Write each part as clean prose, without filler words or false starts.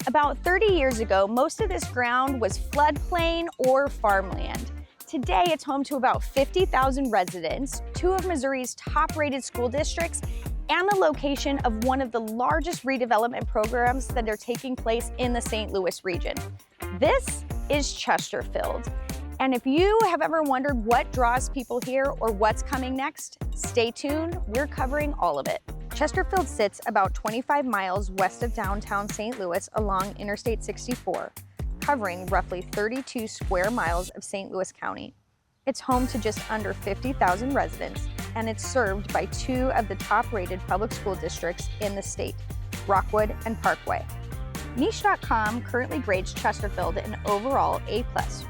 About 30 years ago, most of this ground was floodplain or farmland. Today, it's home to about 50,000 residents, two of Missouri's top-rated school districts, and the location of one of the largest redevelopment programs that are taking place in the St. Louis region. This is Chesterfield. And if you have ever wondered what draws people here or what's coming next, stay tuned, we're covering all of it. Chesterfield sits about 25 miles west of downtown St. Louis along Interstate 64, covering roughly 32 square miles of St. Louis County. It's home to just under 50,000 residents, and it's served by two of the top-rated public school districts in the state, Rockwood and Parkway. Niche.com currently grades Chesterfield an overall A+,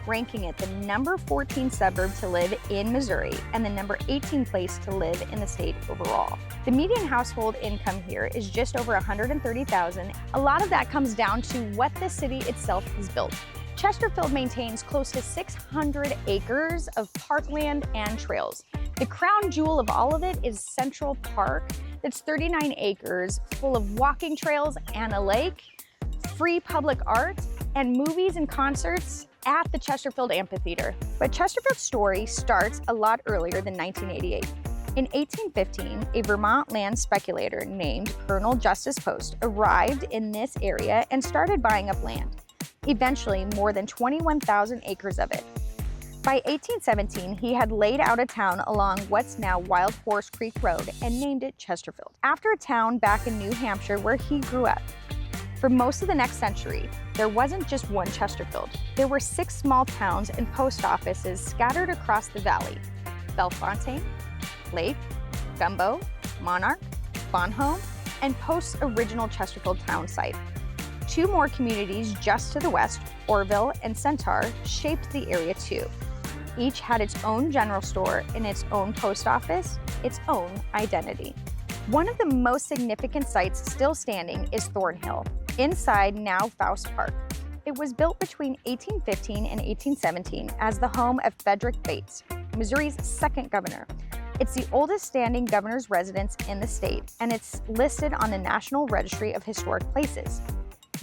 ranking it the number 14 suburb to live in Missouri and the number 18 place to live in the state overall. The median household income here is just over $130,000. A lot of that comes down to what the city itself has built. Chesterfield maintains close to 600 acres of parkland and trails. The crown jewel of all of it is Central Park. That's 39 acres full of walking trails and a lake, free public art, and movies and concerts at the Chesterfield Amphitheater. But Chesterfield's story starts a lot earlier than 1988. In 1815, a Vermont land speculator named Colonel Justice Post arrived in this area and started buying up land, eventually more than 21,000 acres of it. By 1817, he had laid out a town along what's now Wild Horse Creek Road and named it Chesterfield, after a town back in New Hampshire where he grew up. For most of the next century, there wasn't just one Chesterfield. There were 6 small towns and post offices scattered across the valley: Bellefontaine, Lake, Gumbo, Monarch, Bonhomme, and Post's original Chesterfield town site. 2 more communities just to the west, Orville and Centaur, shaped the area too. Each had its own general store and its own post office, its own identity. One of the most significant sites still standing is Thornhill, inside now Faust Park. It was built between 1815 and 1817 as the home of Frederick Bates, Missouri's second governor. It's the oldest standing governor's residence in the state, and it's listed on the National Registry of Historic Places.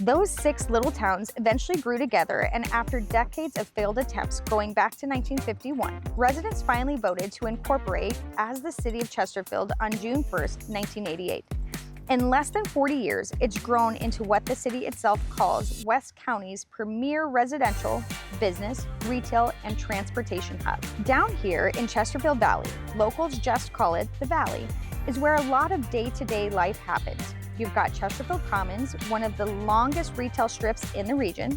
Those 6 little towns eventually grew together, and after decades of failed attempts going back to 1951, residents finally voted to incorporate as the city of Chesterfield on June 1st, 1988. In less than 40 years, it's grown into what the city itself calls West County's premier residential, business, retail, and transportation hub. Down here in Chesterfield Valley, locals just call it the Valley, is where a lot of day-to-day life happens. You've got Chesterfield Commons, one of the longest retail strips in the region,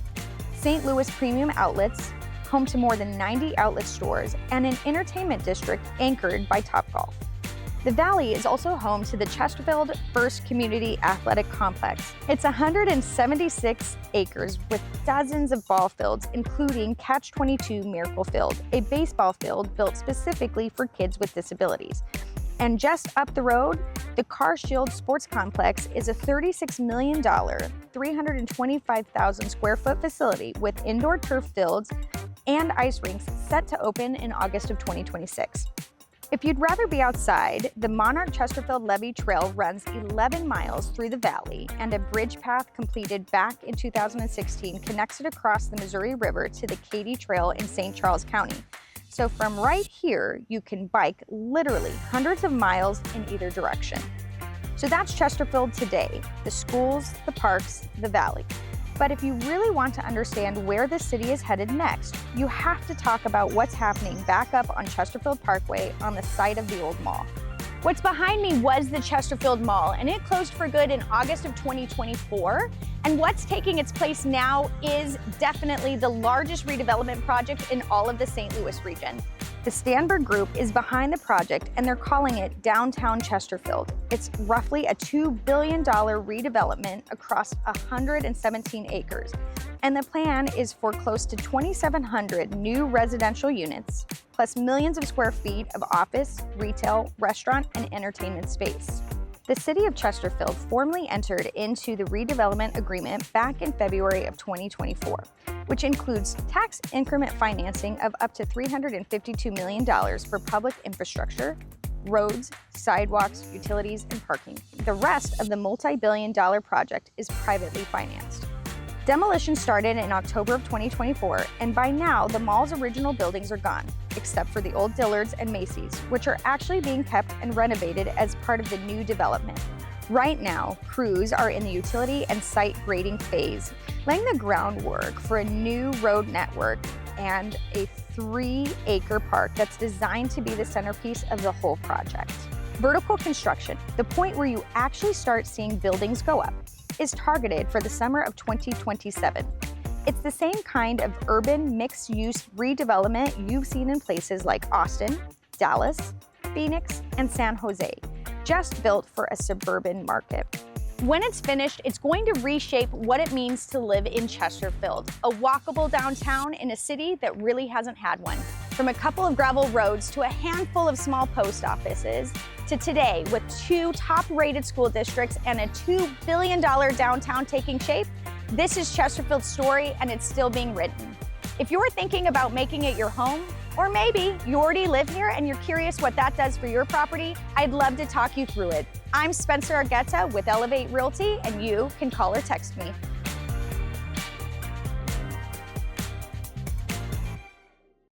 St. Louis Premium Outlets, home to more than 90 outlet stores, and an entertainment district anchored by Topgolf. The Valley is also home to the Chesterfield First Community Athletic Complex. It's 176 acres with dozens of ball fields, including Catch-22 Miracle Field, a baseball field built specifically for kids with disabilities. And just up the road, the Car Shield Sports Complex is a $36 million, 325,000 square foot facility with indoor turf fields and ice rinks set to open in August of 2026. If you'd rather be outside, the Monarch Chesterfield Levee Trail runs 11 miles through the valley, and a bridge path completed back in 2016 connects it across the Missouri River to the Katy Trail in St. Charles County. So from right here, you can bike literally hundreds of miles in either direction. So that's Chesterfield today: the schools, the parks, the valley. But if you really want to understand where the city is headed next, you have to talk about what's happening back up on Chesterfield Parkway on the site of the old mall. What's behind me was the Chesterfield Mall, and it closed for good in August of 2024. And what's taking its place now is definitely the largest redevelopment project in all of the St. Louis region. The Stanberg Group is behind the project, and they're calling it Downtown Chesterfield. It's roughly a $2 billion redevelopment across 117 acres. And the plan is for close to 2,700 new residential units, plus millions of square feet of office, retail, restaurant, and entertainment space. The city of Chesterfield formally entered into the redevelopment agreement back in February of 2024, which includes tax increment financing of up to $352 million for public infrastructure, roads, sidewalks, utilities, and parking. The rest of the multi-billion-dollar project is privately financed. Demolition started in October of 2024, and by now, the mall's original buildings are gone, except for the old Dillard's and Macy's, which are actually being kept and renovated as part of the new development. Right now, crews are in the utility and site grading phase, laying the groundwork for a new road network and a 3-acre park that's designed to be the centerpiece of the whole project. Vertical construction, the point where you actually start seeing buildings go up, is targeted for the summer of 2027. It's the same kind of urban mixed-use redevelopment you've seen in places like Austin, Dallas, Phoenix, and San Jose, just built for a suburban market. When it's finished, it's going to reshape what it means to live in Chesterfield, a walkable downtown in a city that really hasn't had one. From a couple of gravel roads to a handful of small post offices, to today with 2 top-rated school districts and a $2 billion downtown taking shape, this is Chesterfield's story, and it's still being written. If you're thinking about making it your home, or maybe you already live here and you're curious what that does for your property, I'd love to talk you through it. I'm Spencer Argueta with Elevate Realty, and you can call or text me.